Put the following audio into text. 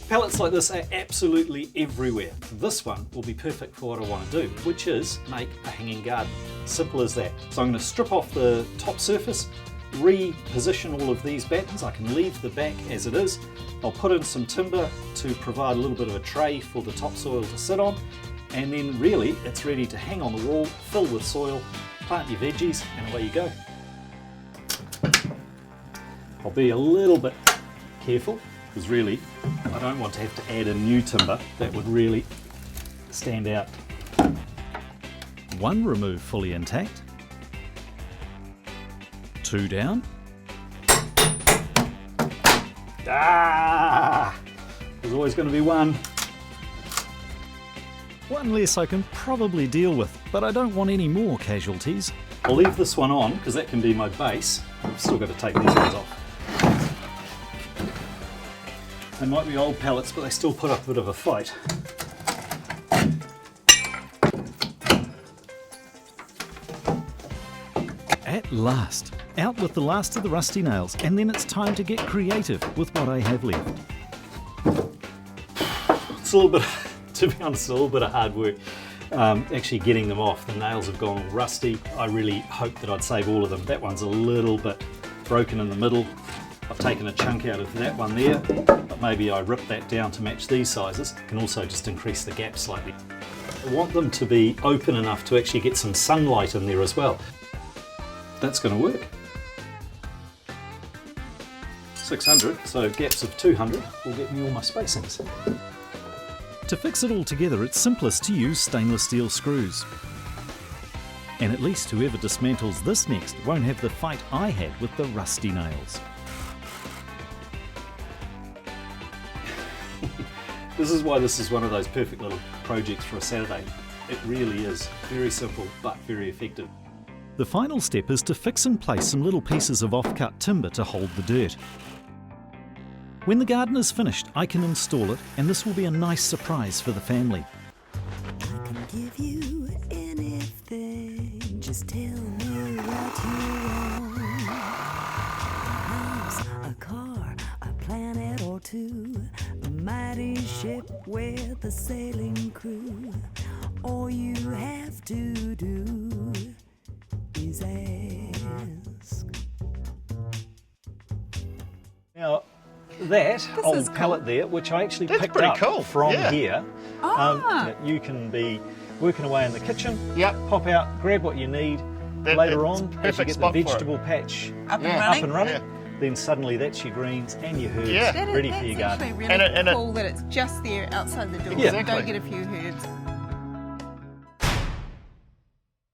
Pallets like this are absolutely everywhere. This one will be perfect for what I want to do, which is make a hanging garden. Simple as that. So I'm going to strip off the top surface, reposition all of these battens. I can leave the back as it is. I'll put in some timber to provide a little bit of a tray for the topsoil to sit on, and then really it's ready to hang on the wall, fill with soil, plant your veggies, and away you go. I'll be a little bit careful because really I don't want to have to add in new timber. That would really stand out. One remove fully intact. 2 down. There's always going to be one. One less I can probably deal with, but I don't want any more casualties. I'll leave this one on because that can be my base. I've still got to take these ones off. They might be old pallets, but they still put up a bit of a fight. At last, out with the last of the rusty nails, and then it's time to get creative with what I have left. It's a little bit, to be honest, a little bit of hard work actually getting them off. The nails have gone all rusty. I really hoped that I'd save all of them. That one's a little bit broken in the middle. I've taken a chunk out of that one there, but maybe I rip that down to match these sizes. I can also just increase the gap slightly. I want them to be open enough to actually get some sunlight in there as well. That's going to work. 600, so gaps of 200 will get me all my spacings. To fix it all together, it's simplest to use stainless steel screws. And at least whoever dismantles this next won't have the fight I had with the rusty nails. This is why this is one of those perfect little projects for a Saturday. It really is very simple but very effective. The final step is to fix and place some little pieces of off-cut timber to hold the dirt. When the garden is finished, I can install it, and this will be a nice surprise for the family. I can give you anything, just tell me what you want. A house, a car, a planet or two, a mighty ship with a sailing crew. All you have to do is ask. Now, that old pallet there, which I actually picked up from here, you can be working away in the kitchen, pop out, grab what you need, later on, as you get the vegetable patch up and running, then suddenly that's your greens and your herbs ready for your garden. It's actually really cool that it's just there outside the door, so you don't get a few herbs.